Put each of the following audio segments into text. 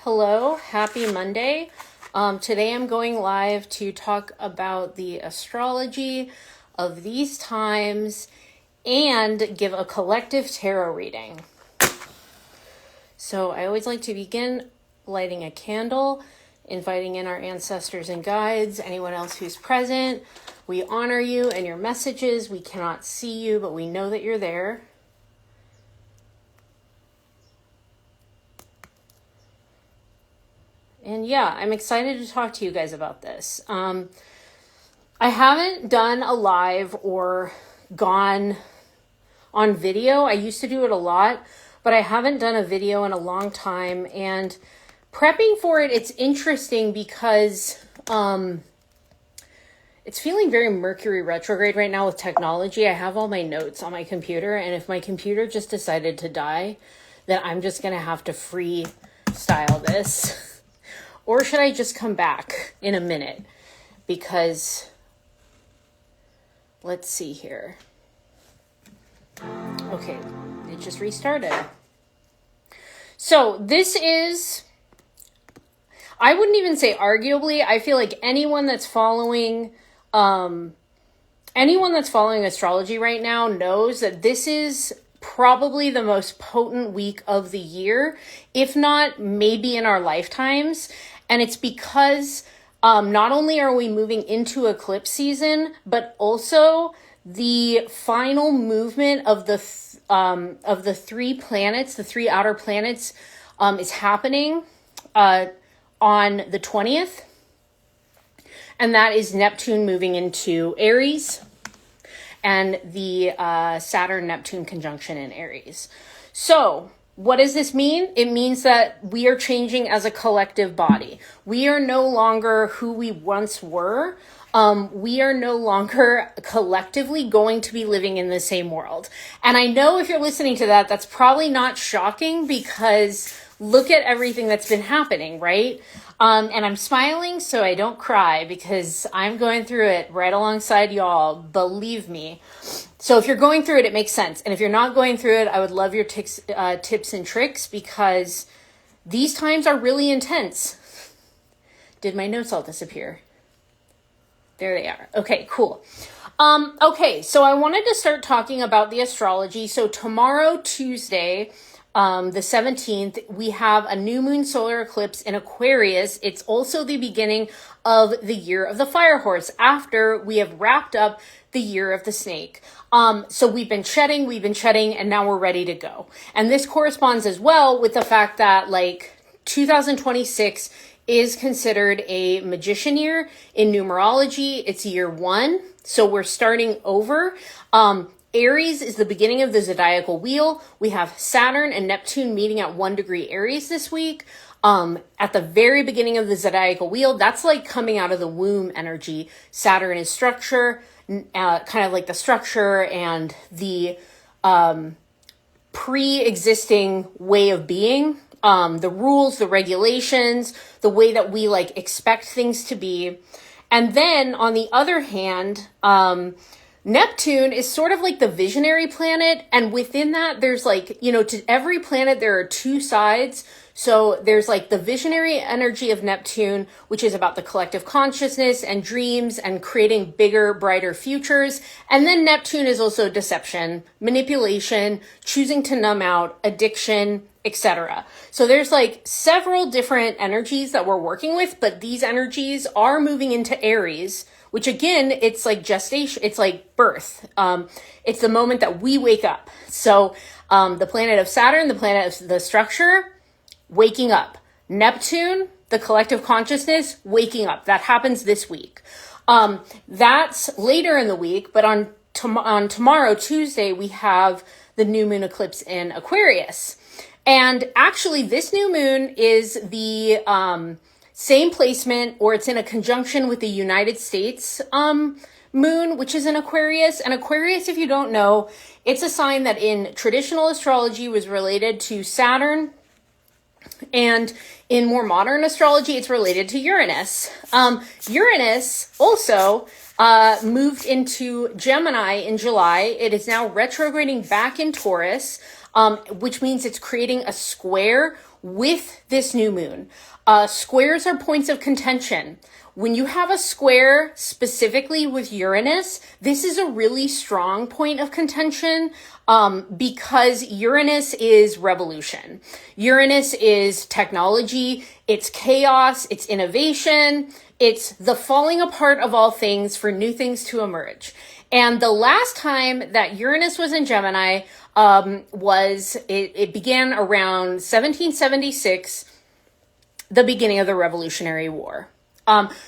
Hello, happy Monday. Today I'm going live to talk about the astrology of these times and give a collective tarot reading. So I always like to begin lighting a candle, inviting in our ancestors and guides, anyone else who's present. We honor you and your messages. We cannot see you, but we know that you're there. And yeah, I'm excited to talk to you guys about this. I haven't done a live or gone on video. I used to do it a lot, but I haven't done a video in a long time. And prepping for it, it's interesting because it's feeling very Mercury retrograde right now with technology. I have all my notes on my computer, and if my computer just decided to die, then I'm just going to have to freestyle this. Or should I just come back in a minute? Because, let's see here. Okay, it just restarted. So this is, I wouldn't even say arguably, I feel like anyone that's following astrology right now knows that this is probably the most potent week of the year, if not maybe in our lifetimes. And it's because not only are we moving into eclipse season, but also the final movement of the three planets, the three outer planets, is happening on the 20th. And that is Neptune moving into Aries and the Saturn-Neptune conjunction in Aries. So what does this mean? It means that we are changing as a collective body. We are no longer who we once were. We are no longer collectively going to be living in the same world. And I know if you're listening to that, that's probably not shocking because look at everything that's been happening, right? And I'm smiling so I don't cry because I'm going through it right alongside y'all, believe me. So if you're going through it, it makes sense. And if you're not going through it, I would love your tips and tricks because these times are really intense. Did my notes all disappear? There they are. Okay, cool. Okay, so I wanted to start talking about the astrology. So tomorrow, Tuesday, the 17th, we have a new moon solar eclipse in Aquarius. It's also the beginning of the year of the fire horse after we have wrapped up the year of the snake. So we've been shedding, and now we're ready to go. And this corresponds as well with the fact that 2026 is considered a magician year in numerology. It's year 1. So we're starting over. Aries is the beginning of the zodiacal wheel. We have Saturn and Neptune meeting at 1 degree Aries this week. At the very beginning of the zodiacal wheel, that's like coming out of the womb energy. Saturn is structure, kind of like the structure and the pre-existing way of being. The rules, the regulations, the way that we expect things to be. And then on the other hand, Neptune is sort of like the visionary planet. And within that, there's to every planet, there are two sides. So there's the visionary energy of Neptune, which is about the collective consciousness and dreams and creating bigger, brighter futures. And then Neptune is also deception, manipulation, choosing to numb out, addiction, etc. So there's several different energies that we're working with, but these energies are moving into Aries, which again, it's like gestation, it's like birth. It's the moment that we wake up. So the planet of Saturn, the planet of the structure, waking up. Neptune, the collective consciousness, waking up. That happens this week. That's later in the week, but on tomorrow, Tuesday, we have the new moon eclipse in Aquarius. And actually, this new moon is the same placement, or it's in a conjunction with the United States moon, which is in Aquarius. And Aquarius, if you don't know, it's a sign that in traditional astrology was related to Saturn. And in more modern astrology, it's related to Uranus. Uranus also moved into Gemini in July. It is now retrograding back in Taurus, which means it's creating a square with this new moon. Squares are points of contention. When you have a square specifically with Uranus, this is a really strong point of contention because Uranus is revolution. Uranus is technology, it's chaos, it's innovation, it's the falling apart of all things for new things to emerge. And the last time that Uranus was in Gemini it began around 1776, the beginning of the Revolutionary War.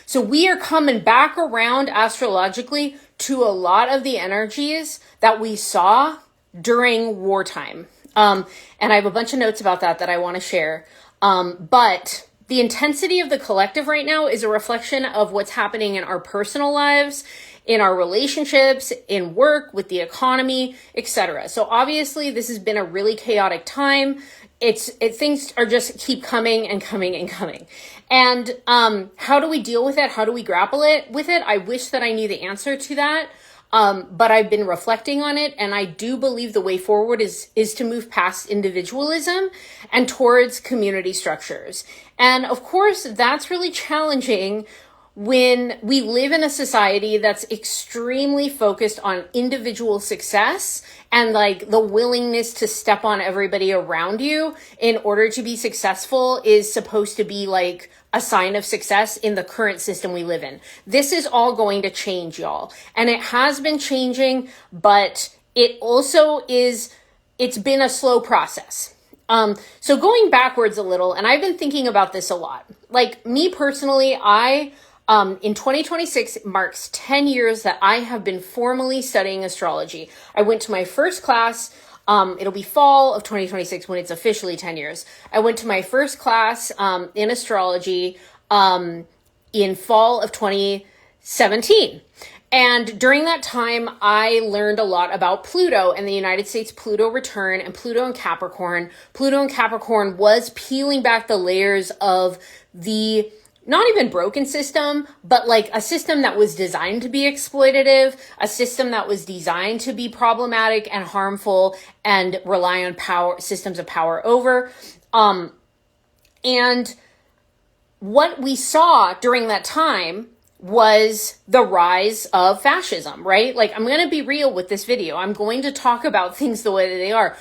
So we are coming back around astrologically to a lot of the energies that we saw during wartime. And I have a bunch of notes about that I want to share. But the intensity of the collective right now is a reflection of what's happening in our personal lives, in our relationships, in work, with the economy, etc. So obviously this has been a really chaotic time. Things are just keep coming and coming and coming. And how do we deal with it? How do we grapple with it? I wish that I knew the answer to that. But I've been reflecting on it, and I do believe the way forward is to move past individualism and towards community structures. And of course, that's really challenging when we live in a society that's extremely focused on individual success and like the willingness to step on everybody around you in order to be successful is supposed to be like a sign of success in the current system we live in. This is all going to change, y'all. And it has been changing, but it also it's been a slow process. So going backwards a little, and I've been thinking about this a lot. Like me personally, in 2026, it marks 10 years that I have been formally studying astrology. I went to my first class. It'll be fall of 2026 when it's officially 10 years. I went to my first class in astrology in fall of 2017. And during that time, I learned a lot about Pluto and the United States Pluto return and Pluto in Capricorn. Pluto in Capricorn was peeling back the layers of the not even broken system, but like a system that was designed to be exploitative, a system that was designed to be problematic and harmful and rely on systems of power over. And what we saw during that time was the rise of fascism, right? Like, I'm going to be real with this video. I'm going to talk about things the way that they are.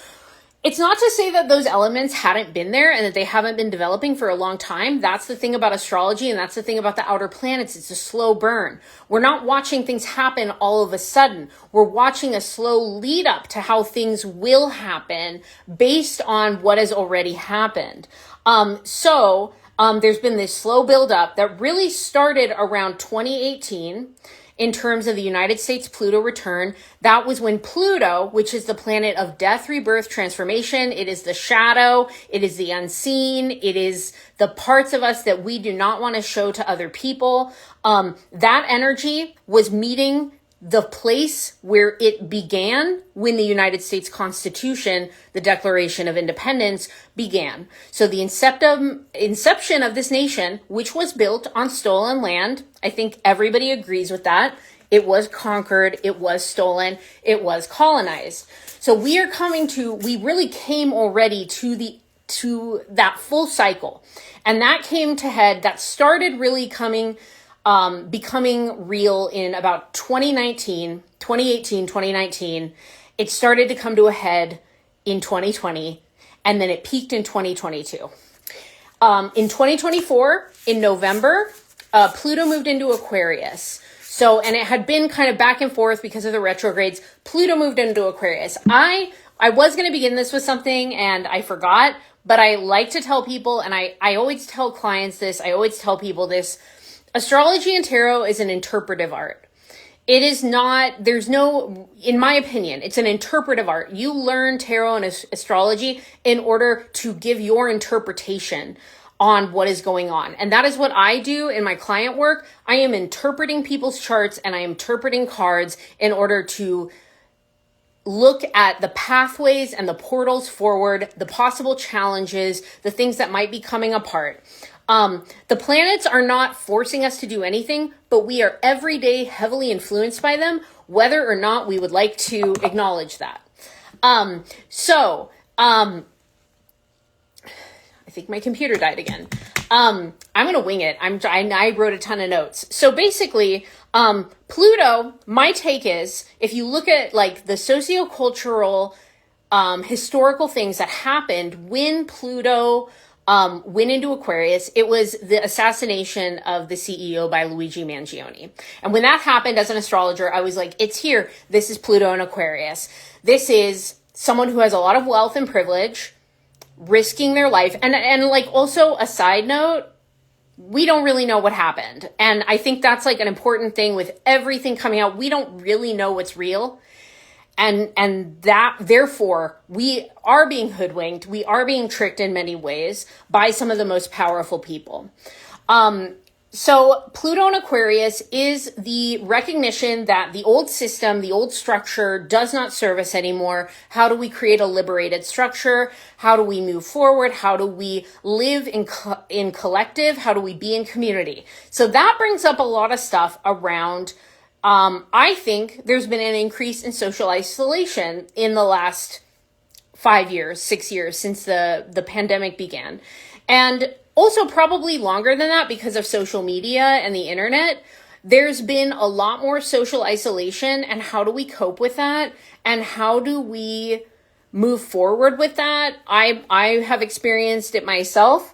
It's not to say that those elements hadn't been there and that they haven't been developing for a long time. That's the thing about astrology, and that's the thing about the outer planets. It's a slow burn. We're not watching things happen all of a sudden. We're watching a slow lead up to how things will happen based on what has already happened. There's been this slow build up that really started around 2018 in terms of the United States Pluto return. That was when Pluto, which is the planet of death, rebirth, transformation, it is the shadow, it is the unseen, it is the parts of us that we do not want to show to other people. That energy was meeting the place where it began when the United States Constitution, the Declaration of Independence, began. So the inception of this nation, which was built on stolen land, I think everybody agrees with that. It was conquered, it was stolen, it was colonized. So we really came already to that full cycle. And that came to head, that started really becoming real in about 2018, 2019. It started to come to a head in 2020, and then it peaked in 2022. In 2024, in November, Pluto moved into Aquarius. So, and it had been kind of back and forth because of the retrogrades. Pluto moved into Aquarius. I was going to begin this with something and I forgot, but I like to tell people, and I always tell clients this, I always tell people this, astrology and tarot is an interpretive art. It is not, in my opinion, it's an interpretive art. You learn tarot and astrology in order to give your interpretation on what is going on. And that is what I do in my client work. I am interpreting people's charts and I am interpreting cards in order to look at the pathways and the portals forward, the possible challenges, the things that might be coming apart. The planets are not forcing us to do anything, but we are every day heavily influenced by them, whether or not we would like to acknowledge that. I think my computer died again. I'm going to wing it. I wrote a ton of notes. So basically, Pluto, my take is, if you look at like the sociocultural, historical things that happened when Pluto went into Aquarius, it was the assassination of the CEO by Luigi Mangione. And when that happened, as an astrologer, I was like, it's here. This is Pluto in Aquarius. This is someone who has a lot of wealth and privilege, risking their life. And like, also a side note, we don't really know what happened. And I think that's like an important thing with everything coming out. We don't really know what's real. And that, therefore, we are being hoodwinked. We are being tricked in many ways by some of the most powerful people. So Pluto in Aquarius is the recognition that the old system, the old structure does not serve us anymore. How do we create a liberated structure? How do we move forward? How do we live in collective? How do we be in community? So that brings up a lot of stuff around, I think there's been an increase in social isolation in the last 5 years, 6 years since the pandemic began. And also probably longer than that because of social media and the internet. There's been a lot more social isolation, and how do we cope with that? And how do we move forward with that? I have experienced it myself,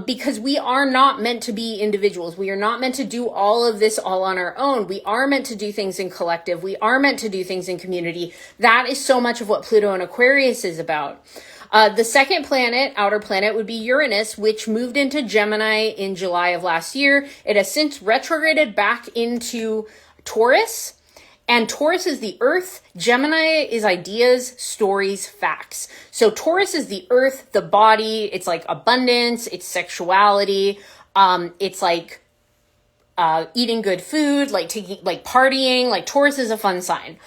because we are not meant to be individuals. We are not meant to do all of this all on our own. We are meant to do things in collective. We are meant to do things in community. That is so much of what Pluto and Aquarius is about. The second planet, outer planet, would be Uranus, which moved into Gemini in July of last year. It has since retrograded back into Taurus. And Taurus is the earth. Gemini is ideas, stories, facts. So Taurus is the earth, the body. It's like abundance. It's sexuality. It's like eating good food, like partying. Like Taurus is a fun sign.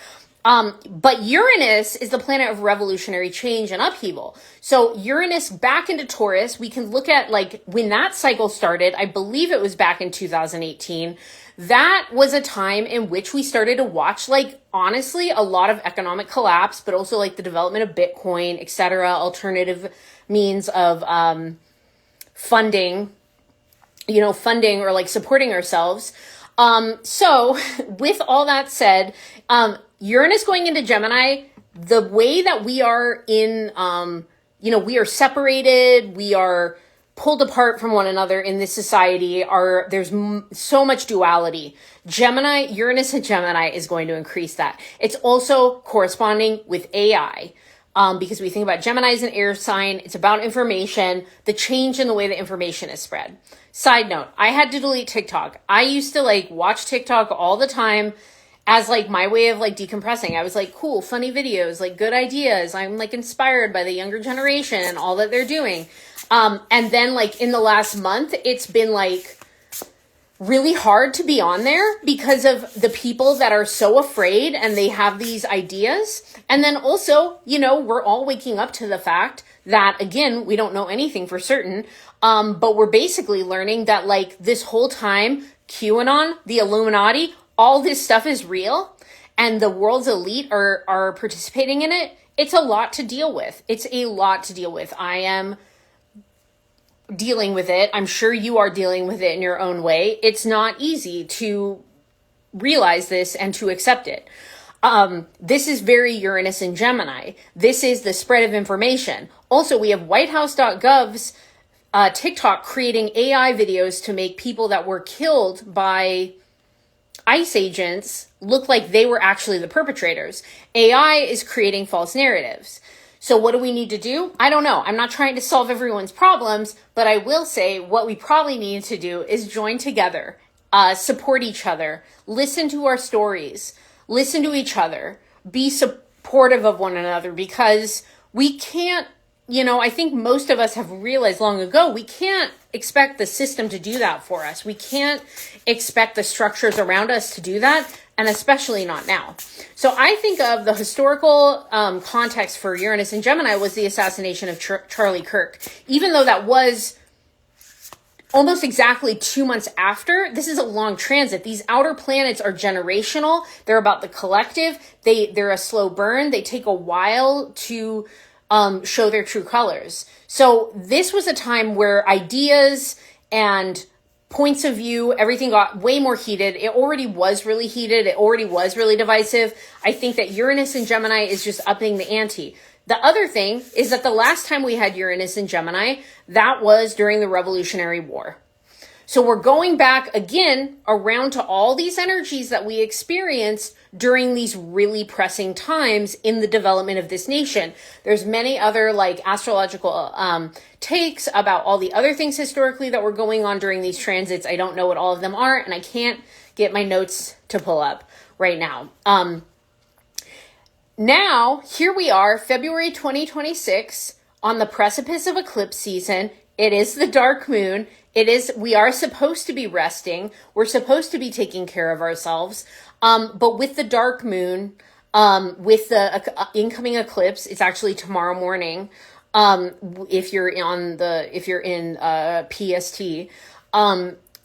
But Uranus is the planet of revolutionary change and upheaval. So Uranus back into Taurus, we can look at like when that cycle started. I believe it was back in 2018. That was a time in which we started to watch, like, honestly, a lot of economic collapse, but also like the development of Bitcoin, etc., alternative means of funding or like supporting ourselves. So with all that said, Uranus going into Gemini, the way that we are in, we are separated, we are pulled apart from one another in this society, there's so much duality. Uranus and Gemini is going to increase that. It's also corresponding with AI. Because we think about Gemini as an air sign, it's about information, the change in the way that information is spread. Side note, I had to delete TikTok. I used to like watch TikTok all the time as like my way of like decompressing. I was like, cool, funny videos, like good ideas. I'm like inspired by the younger generation and all that they're doing. And then like in the last month, it's been like really hard to be on there because of the people that are so afraid and they have these ideas. And then also, we're all waking up to the fact that, again, we don't know anything for certain. But we're basically learning that like this whole time, QAnon, the Illuminati, all this stuff is real and the world's elite are participating in it. It's a lot to deal with. I am dealing with it. I'm sure you are dealing with it in your own way. It's not easy to realize this and to accept it. This is very Uranus and Gemini. This is the spread of information. Also, we have whitehouse.gov's TikTok creating AI videos to make people that were killed by ICE agents look like they were actually the perpetrators. AI is creating false narratives. So what do we need to do? I don't know. I'm not trying to solve everyone's problems, but I will say what we probably need to do is join together, support each other, listen to our stories, listen to each other, be supportive of one another, because we can't, I think most of us have realized long ago, we can't expect the system to do that for us. We can't expect the structures around us to do that, and especially not now. So I think of the historical context for Uranus and Gemini was the assassination of Charlie Kirk. Even though that was almost exactly 2 months after, this is a long transit. These outer planets are generational. They're about the collective. They're a slow burn. They take a while to show their true colors. So this was a time where ideas and points of view, everything got way more heated. It already was really heated. It already was really divisive. I think that Uranus in Gemini is just upping the ante. The other thing is that the last time we had Uranus in Gemini, that was during the Revolutionary War. So we're going back again around to all these energies that we experienced during these really pressing times in the development of this nation. There's many other like astrological takes about all the other things historically that were going on during these transits. I don't know what all of them are, and I can't get my notes to pull up right now. Now, here we are, February 2026, on the precipice of eclipse season. It is the dark moon. We are supposed to be resting. We're supposed to be taking care of ourselves. But with the dark moon, with the incoming eclipse, it's actually tomorrow morning. If you're in PST,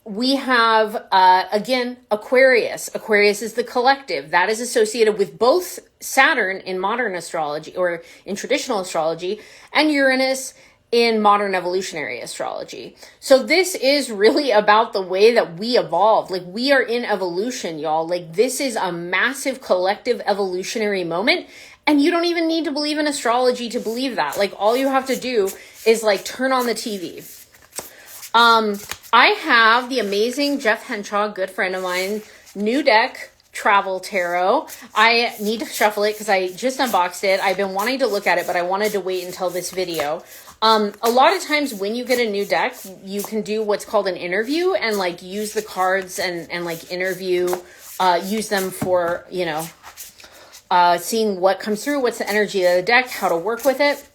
we have, again, Aquarius. Aquarius is the collective. That is associated with both Saturn in modern astrology or in traditional astrology and Uranus in modern evolutionary astrology. So this is really about the way that we evolve. Like, we are in evolution, y'all. Like, this is a massive collective evolutionary moment. And you don't even need to believe in astrology to believe that. Like, all you have to do is like turn on the TV. I have the amazing Jeff Henshaw, good friend of mine, new deck, Travel Tarot. I need to shuffle it because I just unboxed it. I've been wanting to look at it, but I wanted to wait until this video. A lot of times when you get a new deck, you can do what's called an interview and like use the cards and like interview, use them for, seeing what comes through, what's the energy of the deck, how to work with it.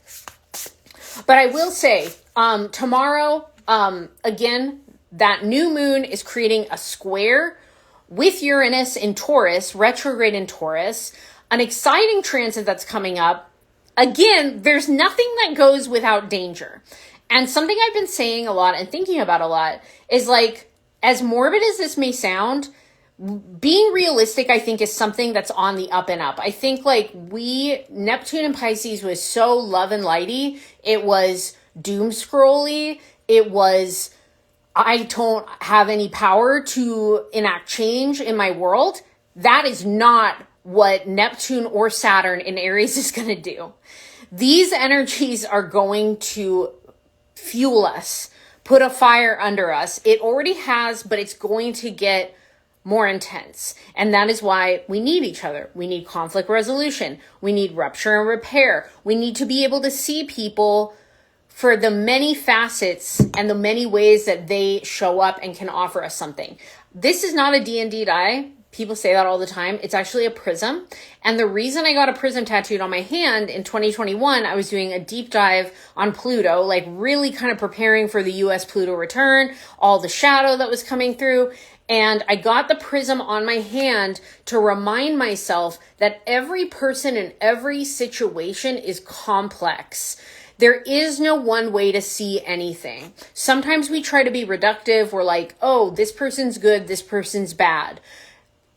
But I will say, tomorrow, again, that new moon is creating a square with Uranus in Taurus, retrograde in Taurus, an exciting transit that's coming up. Again, there's nothing that goes without danger. And something I've been saying a lot and thinking about a lot is like, as morbid as this may sound, being realistic, I think, is something that's on the up and up. I think like Neptune and Pisces was so love and lighty. It was doom scrolly. It was, I don't have any power to enact change in my world. That is not what Neptune or Saturn in Aries is going to do. These energies are going to fuel us, put a fire under us. It already has, but it's going to get more intense. And that is why we need each other. We need conflict resolution. We need rupture and repair. We need to be able to see people for the many facets and the many ways that they show up and can offer us something. This is not a D&D die. People say that all the time. It's actually a prism. And the reason I got a prism tattooed on my hand in 2021, I was doing a deep dive on Pluto, like really kind of preparing for the US Pluto return, all the shadow that was coming through. And I got the prism on my hand to remind myself that every person in every situation is complex. There is no one way to see anything. Sometimes we try to be reductive. We're like, oh, this person's good, this person's bad.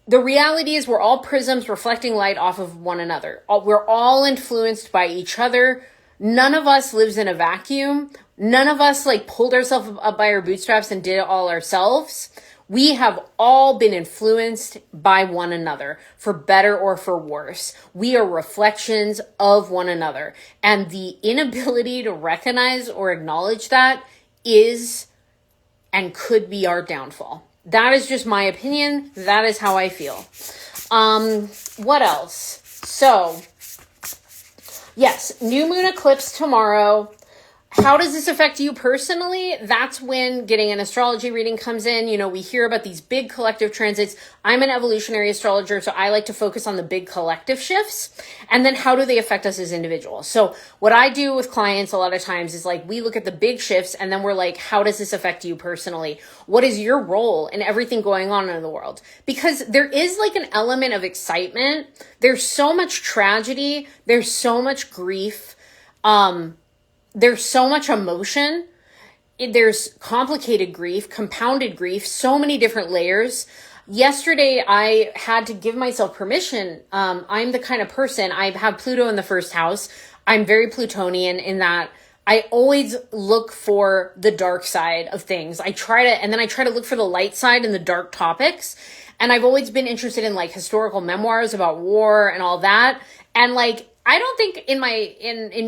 The reality is we're all prisms reflecting light off of one another. We're all influenced by each other. None of us lives in a vacuum. None of us like pulled ourselves up by our bootstraps and did it all ourselves. We have all been influenced by one another, for better or for worse. We are reflections of one another. And the inability to recognize or acknowledge that is and could be our downfall. That is just my opinion. That is how I feel. What else? So, yes, new moon eclipse tomorrow. How does this affect you personally? That's when getting an astrology reading comes in. You know, we hear about these big collective transits. I'm an evolutionary astrologer, so I like to focus on the big collective shifts. And then how do they affect us as individuals? So what I do with clients a lot of times is like, we look at the big shifts and then we're like, how does this affect you personally? What is your role in everything going on in the world? Because there is like an element of excitement. There's so much tragedy. There's so much grief. There's so much emotion. There's complicated grief, compounded grief, so many different layers. Yesterday, I had to give myself permission. I'm the kind of person, I have Pluto in the first house. I'm very Plutonian in that I always look for the dark side of things. I try to look for the light side in the dark topics. And I've always been interested in like historical memoirs about war and all that. And like, I don't think in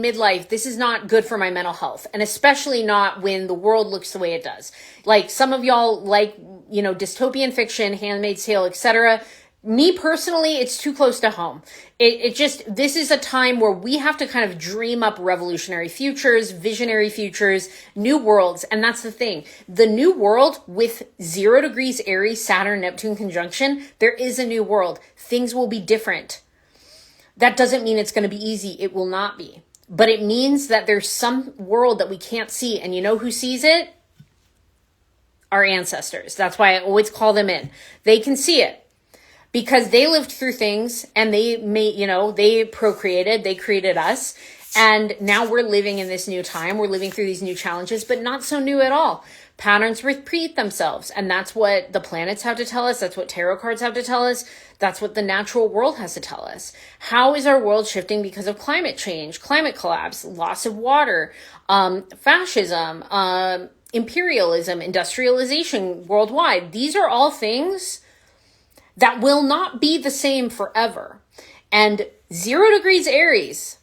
midlife, this is not good for my mental health. And especially not when the world looks the way it does. Like some of y'all like, dystopian fiction, Handmaid's Tale, etc. Me personally, it's too close to home. This is a time where we have to kind of dream up revolutionary futures, visionary futures, new worlds. And that's the thing. The new world with 0 degrees Aries, Saturn, Neptune conjunction, there is a new world. Things will be different. That doesn't mean it's going to be easy. It will not be. But it means that there's some world that we can't see. And you know who sees it? Our ancestors. That's why I always call them in. They can see it. Because they lived through things and they procreated, they created us. And now we're living in this new time. We're living through these new challenges, but not so new at all. Patterns repeat themselves. And that's what the planets have to tell us. That's what tarot cards have to tell us. That's what the natural world has to tell us. How is our world shifting because of climate change, climate collapse, loss of water, fascism, imperialism, industrialization worldwide? These are all things that will not be the same forever. And 0 degrees Aries,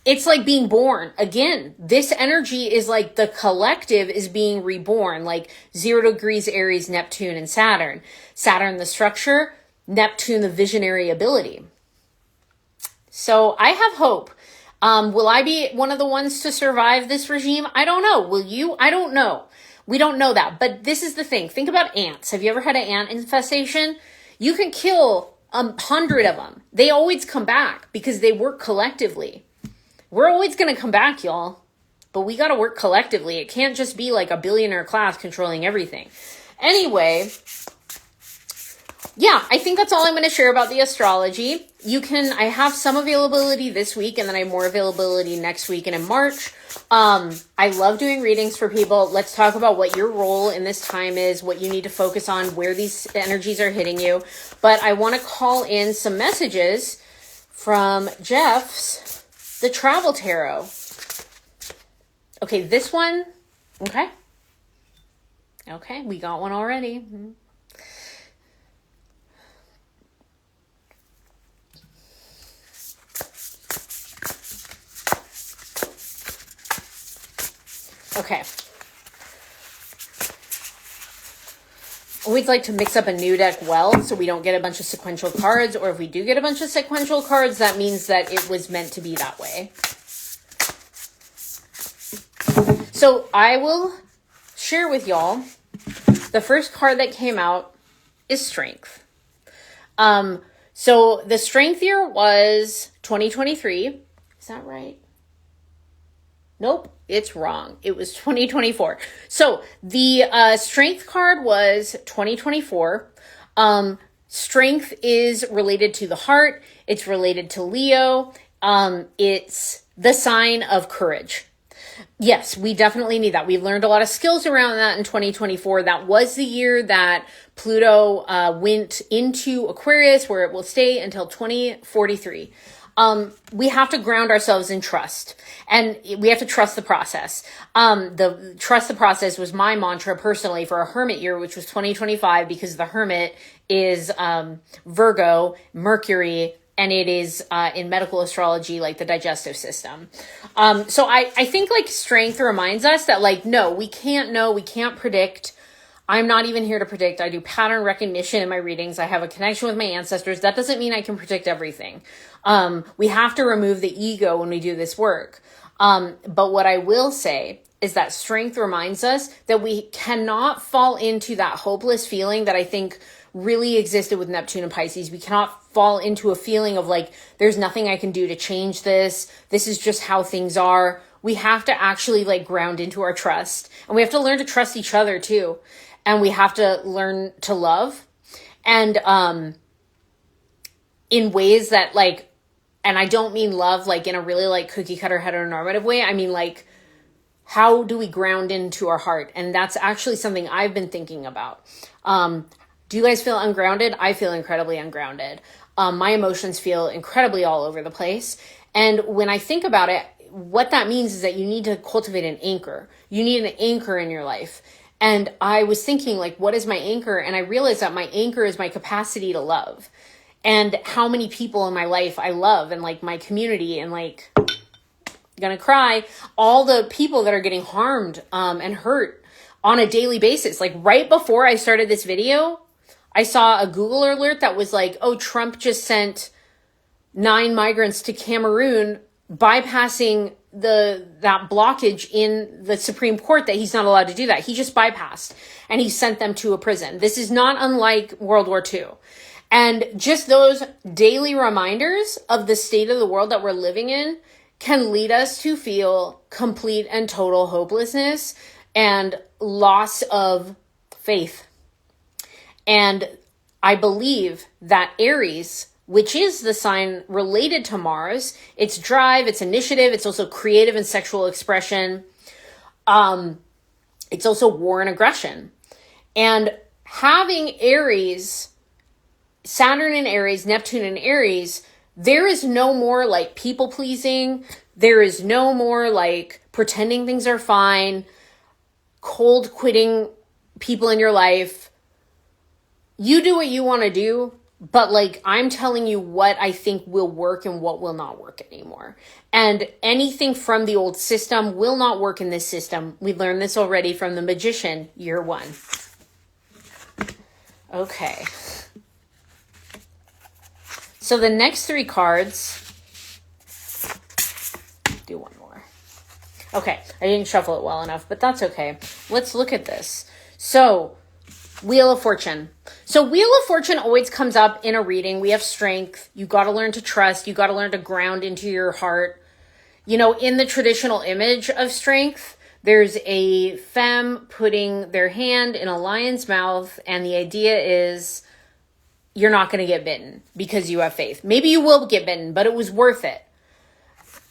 it's like being born again. This energy is like the collective is being reborn, like 0 degrees Aries, Neptune and Saturn. Saturn, the structure, Neptune, the visionary ability. So I have hope. Will I be one of the ones to survive this regime? I don't know. Will you? I don't know. We don't know that. But this is the thing. Think about ants. Have you ever had an ant infestation? You can kill 100 of them. They always come back because they work collectively. We're always going to come back, y'all. But we got to work collectively. It can't just be like a billionaire class controlling everything. Anyway, yeah, I think that's all I'm going to share about the astrology. I have some availability this week and then I have more availability next week and in March. I love doing readings for people. Let's talk about what your role in this time is, what you need to focus on, where these energies are hitting you. But I want to call in some messages from Jeff's The Travel Tarot. Okay, this one. Okay, we got one already. Okay. Always like to mix up a new deck well so we don't get a bunch of sequential cards, or if we do get a bunch of sequential cards, that means that it was meant to be that way. So I will share with y'all, the first card that came out is Strength. So the Strength year was 2023. Is that right? Nope, it's wrong. It was 2024. So the Strength card was 2024. Strength is related to the heart. It's related to Leo. It's the sign of courage. Yes, we definitely need that. We've learned a lot of skills around that in 2024. That was the year that Pluto went into Aquarius, where it will stay until 2043. We have to ground ourselves in trust, and we have to trust the process. The trust the process was my mantra personally for a Hermit year, which was 2025, because the Hermit is Virgo, Mercury, and it is in medical astrology, like the digestive system. So I think like Strength reminds us that like, no, we can't know, we can't predict. I'm not even here to predict. I do pattern recognition in my readings. I have a connection with my ancestors. That doesn't mean I can predict everything. We have to remove the ego when we do this work. But what I will say is that Strength reminds us that we cannot fall into that hopeless feeling that I think really existed with Neptune and Pisces. We cannot fall into a feeling of like, there's nothing I can do to change this. This is just how things are. We have to actually like ground into our trust, and we have to learn to trust each other too. And we have to learn to love, and in ways that like, and I don't mean love like in a really like cookie cutter heteronormative way. I mean like, how do we ground into our heart? And that's actually something I've been thinking about. Do you guys feel ungrounded? I feel incredibly ungrounded. My emotions feel incredibly all over the place. And when I think about it, what that means is that you need to cultivate an anchor. You need an anchor in your life. And I was thinking, like, what is my anchor? And I realized that my anchor is my capacity to love, and how many people in my life I love, and like my community, and like, gonna cry, all the people that are getting harmed and hurt on a daily basis. Like right before I started this video, I saw a Google alert that was like, oh, Trump just sent 9 migrants to Cameroon, bypassing that blockage in the Supreme Court that he's not allowed to do that. He just bypassed, and he sent them to a prison. This is not unlike World War II. And just those daily reminders of the state of the world that we're living in can lead us to feel complete and total hopelessness and loss of faith. And I believe that Aries, which is the sign related to Mars, it's drive, it's initiative, it's also creative and sexual expression. It's also war and aggression. And having Aries, Saturn in Aries, Neptune in Aries, there is no more like people pleasing. There is no more like pretending things are fine, cold quitting people in your life. You do what you want to do, but like I'm telling you what I think will work and what will not work anymore. And anything from the old system will not work in this system. We learned this already from the Magician, year 1. Okay. So the next 3 cards, do one more. Okay, I didn't shuffle it well enough, but that's okay. Let's look at this. So, Wheel of Fortune. So Wheel of Fortune always comes up in a reading. We have strength. You got to learn to trust. You got to learn to ground into your heart. You know, in the traditional image of strength, there's a femme putting their hand in a lion's mouth, and the idea is you're not going to get bitten because you have faith. Maybe you will get bitten, but it was worth it.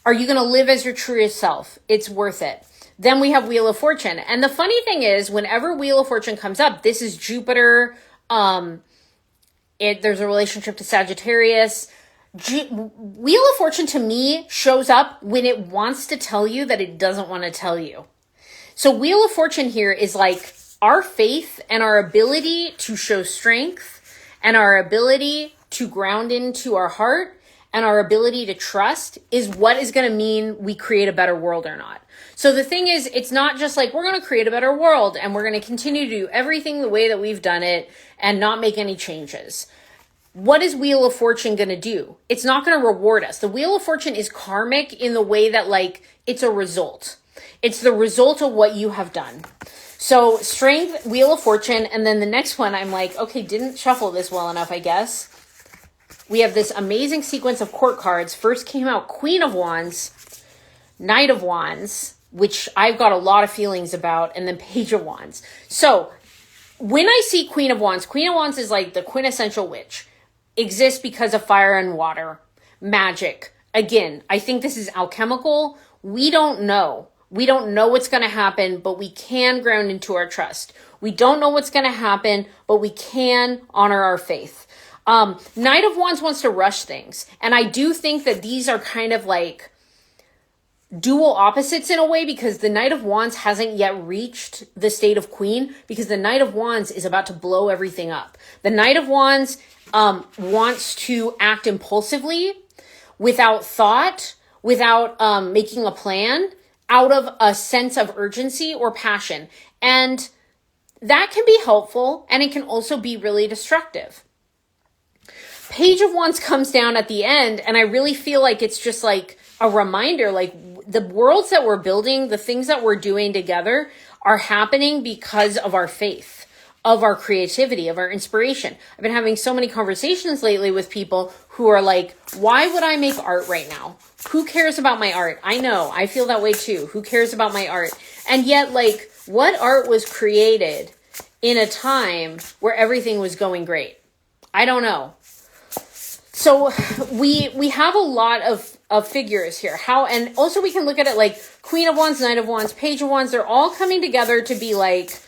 Are you going to live as your truest self? It's worth it. Then we have Wheel of Fortune. And the funny thing is, whenever Wheel of Fortune comes up, this is Jupiter. There's a relationship to Sagittarius. Wheel of Fortune to me shows up when it wants to tell you that it doesn't want to tell you. So Wheel of Fortune here is like our faith and our ability to show strength, and our ability to ground into our heart, and our ability to trust is what is going to mean we create a better world or not. So the thing is, it's not just like we're going to create a better world and we're going to continue to do everything the way that we've done it and not make any changes. What is Wheel of Fortune going to do? It's not going to reward us. The Wheel of Fortune is karmic in the way that like it's a result. It's the result of what you have done. So strength, Wheel of Fortune, and then the next one, I'm like, okay, didn't shuffle this well enough, I guess. We have this amazing sequence of court cards. First came out Queen of Wands, Knight of Wands, which I've got a lot of feelings about, and then Page of Wands. So when I see Queen of Wands is like the quintessential witch. Exists because of fire and water, magic. Again, I think this is alchemical. We don't know. We don't know what's going to happen, but we can ground into our trust. We don't know what's going to happen, but we can honor our faith. Knight of Wands wants to rush things. And I do think that these are kind of like dual opposites in a way, because the Knight of Wands hasn't yet reached the state of Queen, because the Knight of Wands is about to blow everything up. The Knight of Wands wants to act impulsively, without thought, without making a plan, out of a sense of urgency or passion. And that can be helpful, and it can also be really destructive. Page of Wands comes down at the end, and I really feel like it's just like a reminder, like the worlds that we're building, the things that we're doing together are happening because of our faith, of our creativity, of our inspiration. I've been having so many conversations lately with people who are like, why would I make art right now? Who cares about my art? I know, I feel that way too. Who cares about my art? And yet, like, what art was created in a time where everything was going great? I don't know. So we have a lot of figures here. And also we can look at it like Queen of Wands, Knight of Wands, Page of Wands. They're all coming together to be like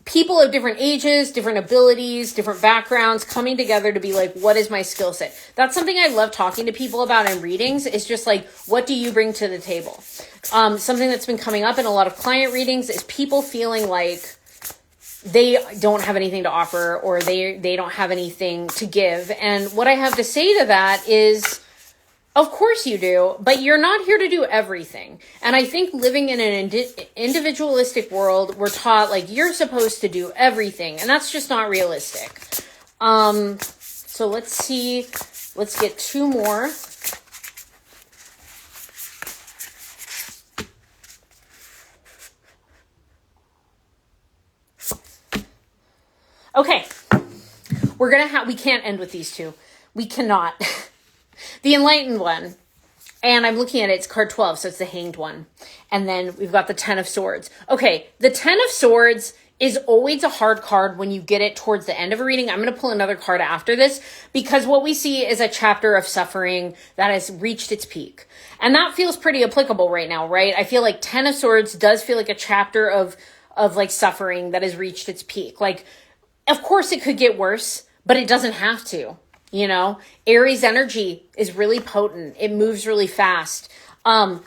people of different ages, different abilities, different backgrounds coming together to be like, what is my skill set? That's something I love talking to people about in readings. Is just like, what do you bring to the table? Something that's been coming up in a lot of client readings is people feeling like they don't have anything to offer, or they don't have anything to give. And what I have to say to that is, of course you do, but you're not here to do everything. And I think living in an individualistic world, we're taught like you're supposed to do everything, and that's just not realistic. So let's see, let's get two more. Okay, we can't end with these two. We cannot. The Enlightened one, and I'm looking at it, it's card 12, so it's the Hanged one. And then we've got the 10 of Swords. Okay, the 10 of Swords is always a hard card when you get it towards the end of a reading. I'm going to pull another card after this, because what we see is a chapter of suffering that has reached its peak. And that feels pretty applicable right now, right? I feel like 10 of Swords does feel like a chapter of like suffering that has reached its peak. Like, of course it could get worse, but it doesn't have to. You know, Aries energy is really potent. It moves really fast. The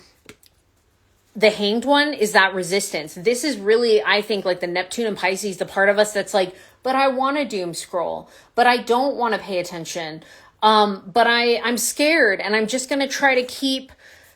Hanged one is that resistance. This is really, I think, like the Neptune and Pisces, the part of us that's like, but I want to doom scroll, but I don't want to pay attention. But I'm scared, and I'm just going to try to keep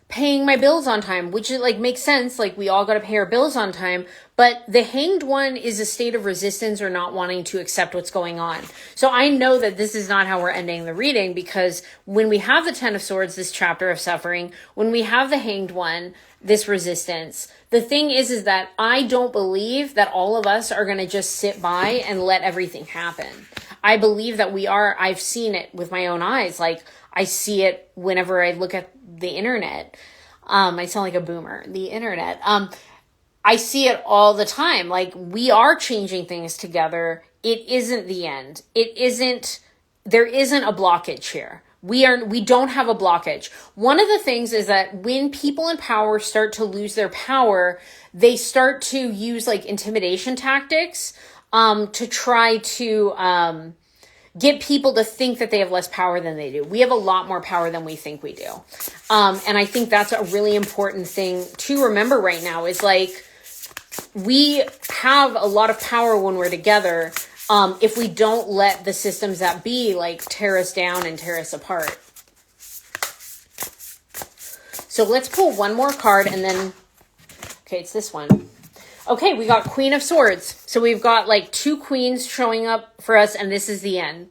paying my bills on time, which is like makes sense. Like we all got to pay our bills on time. But the Hanged one is a state of resistance or not wanting to accept what's going on. So I know that this is not how we're ending the reading, because when we have the 10 of Swords, this chapter of suffering, when we have the Hanged one, this resistance, the thing is that I don't believe that all of us are going to just sit by and let everything happen. I believe that we are. I've seen it with my own eyes. Like I see it whenever I look at the internet. I sound like a boomer. The internet. I see it all the time. Like we are changing things together. It isn't the end. There isn't a blockage here. We don't have a blockage. One of the things is that when people in power start to lose their power, they start to use like intimidation tactics, to try to, get people to think that they have less power than they do. We have a lot more power than we think we do. And I think that's a really important thing to remember right now is like, we have a lot of power when we're together, if we don't let the systems that be like tear us down and tear us apart. So let's pull one more card and then, okay, it's this one. Okay, we got Queen of Swords. So we've got like two queens showing up for us, and this is the end.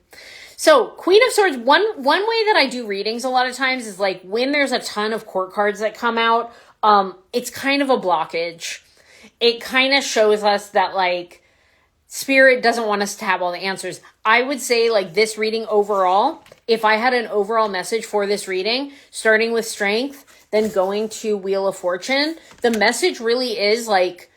So Queen of Swords, one way that I do readings a lot of times is like when there's a ton of court cards that come out, it's kind of a blockage. It kind of shows us that like Spirit doesn't want us to have all the answers. I would say like this reading overall, if I had an overall message for this reading, starting with Strength, then going to Wheel of Fortune, the message really is like,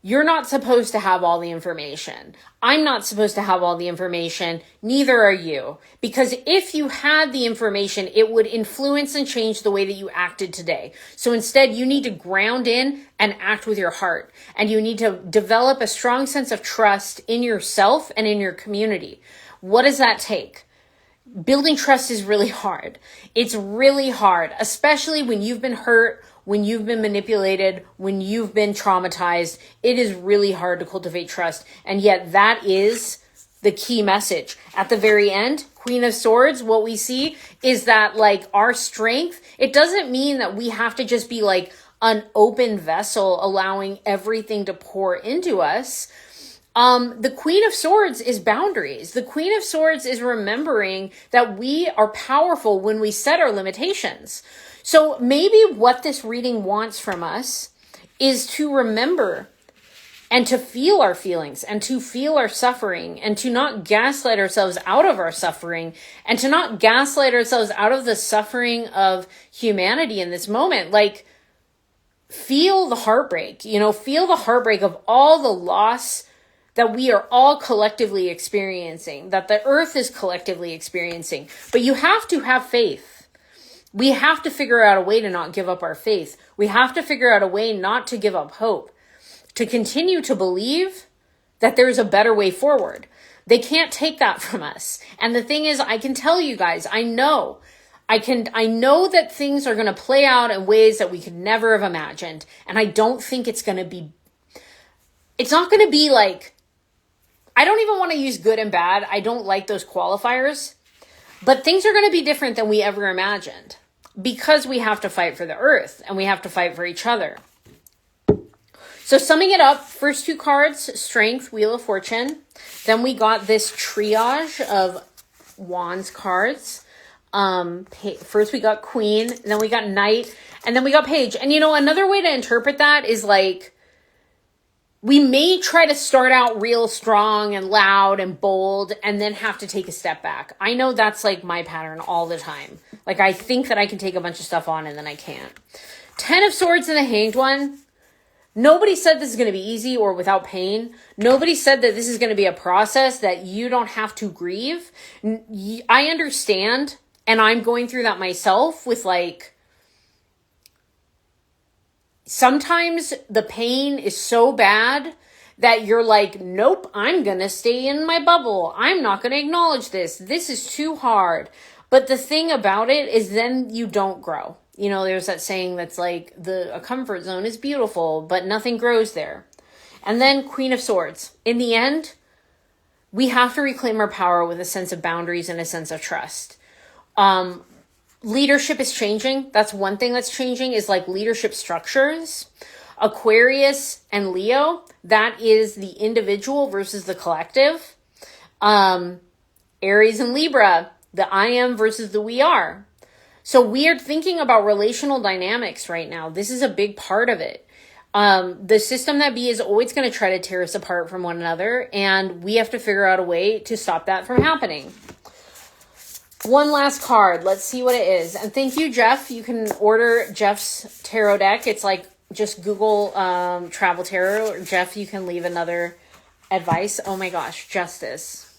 you're not supposed to have all the information. I'm not supposed to have all the information. Neither are you. Because if you had the information, it would influence and change the way that you acted today. So instead, you need to ground in and act with your heart. And you need to develop a strong sense of trust in yourself and in your community. What does that take? Building trust is really hard. It's really hard, especially when you've been hurt, when you've been manipulated, when you've been traumatized. It is really hard to cultivate trust. And yet that is the key message. At the very end, Queen of Swords, what we see is that like our strength, it doesn't mean that we have to just be like an open vessel, allowing everything to pour into us. The Queen of Swords is boundaries. The Queen of Swords is remembering that we are powerful when we set our limitations. So maybe what this reading wants from us is to remember and to feel our feelings and to feel our suffering and to not gaslight ourselves out of our suffering and to not gaslight ourselves out of the suffering of humanity in this moment. Like, feel the heartbreak, feel the heartbreak of all the loss that we are all collectively experiencing, that the earth is collectively experiencing. But you have to have faith. We have to figure out a way to not give up our faith. We have to figure out a way not to give up hope, to continue to believe that there's a better way forward. They can't take that from us. And the thing is, I can tell you guys, I know that things are going to play out in ways that we could never have imagined. And I don't think it's not going to be like, I don't even want to use good and bad. I don't like those qualifiers, but things are going to be different than we ever imagined because we have to fight for the earth and we have to fight for each other. So summing it up, first two cards, Strength, Wheel of Fortune. Then we got this triage of Wands cards. First we got Queen, then we got Knight, and then we got Page. And another way to interpret that is like, we may try to start out real strong and loud and bold and then have to take a step back. I know that's like my pattern all the time. Like I think that I can take a bunch of stuff on and then I can't. 10 of Swords and the Hanged One. Nobody said this is going to be easy or without pain. Nobody said that this is going to be a process that you don't have to grieve. I understand, and I'm going through that myself with like, sometimes the pain is so bad that you're like, nope, I'm going to stay in my bubble. I'm not going to acknowledge this. This is too hard. But the thing about it is then you don't grow. There's that saying that's like, a comfort zone is beautiful, but nothing grows there. And then Queen of Swords. In the end, we have to reclaim our power with a sense of boundaries and a sense of trust. Leadership is changing. That's one thing that's changing is like leadership structures. Aquarius and Leo, that is the individual versus the collective. Aries and Libra, the I am versus the we are. So we are thinking about relational dynamics right now. This is a big part of it. The system that be is always going to try to tear us apart from one another, and we have to figure out a way to stop that from happening. One last card. Let's see what it is. And thank you, Jeff. You can order Jeff's tarot deck. It's like just Google travel tarot. Jeff, you can leave another advice. Oh my gosh, justice.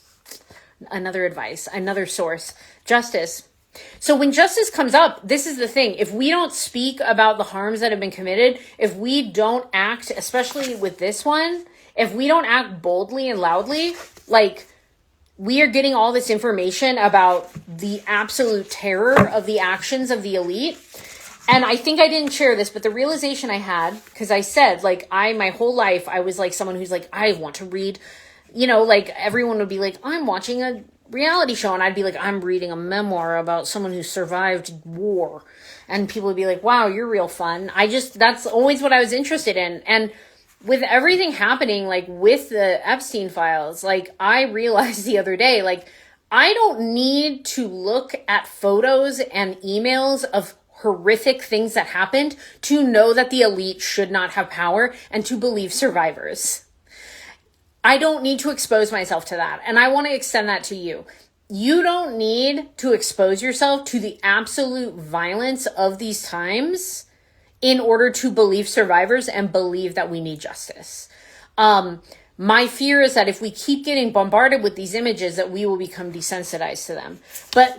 Another advice, another source. Justice. So when justice comes up, this is the thing. If we don't speak about the harms that have been committed, if we don't act, especially with this one, if we don't act boldly and loudly, like we are getting all this information about the absolute terror of the actions of the elite. And I think I didn't share this, but the realization I had, because I said, like, my whole life, I was like someone who's like, I want to read, like everyone would be like, I'm watching a reality show, and I'd be like, I'm reading a memoir about someone who survived war, and people would be like, wow, you're real fun. That's always what I was interested in. And with everything happening, like with the Epstein files, like I realized the other day, like I don't need to look at photos and emails of horrific things that happened to know that the elite should not have power and to believe survivors. I don't need to expose myself to that. And I want to extend that to you. You don't need to expose yourself to the absolute violence of these times in order to believe survivors and believe that we need justice. My fear is that if we keep getting bombarded with these images, that we will become desensitized to them. But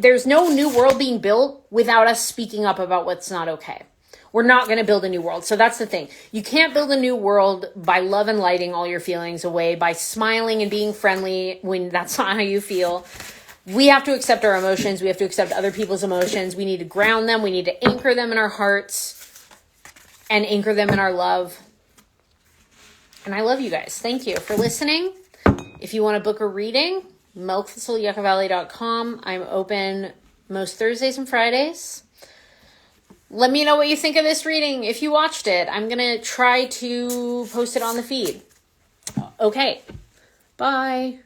there's no new world being built without us speaking up about what's not okay. We're not going to build a new world. So that's the thing. You can't build a new world by love and lighting all your feelings away, by smiling and being friendly when that's not how you feel. We have to accept our emotions. We have to accept other people's emotions. We need to ground them. We need to anchor them in our hearts and anchor them in our love. And I love you guys. Thank you for listening. If you want to book a reading, milkthistleYuccavalley.com. I'm open most Thursdays and Fridays. Let me know what you think of this reading. If you watched it, I'm going to try to post it on the feed. Okay. Bye.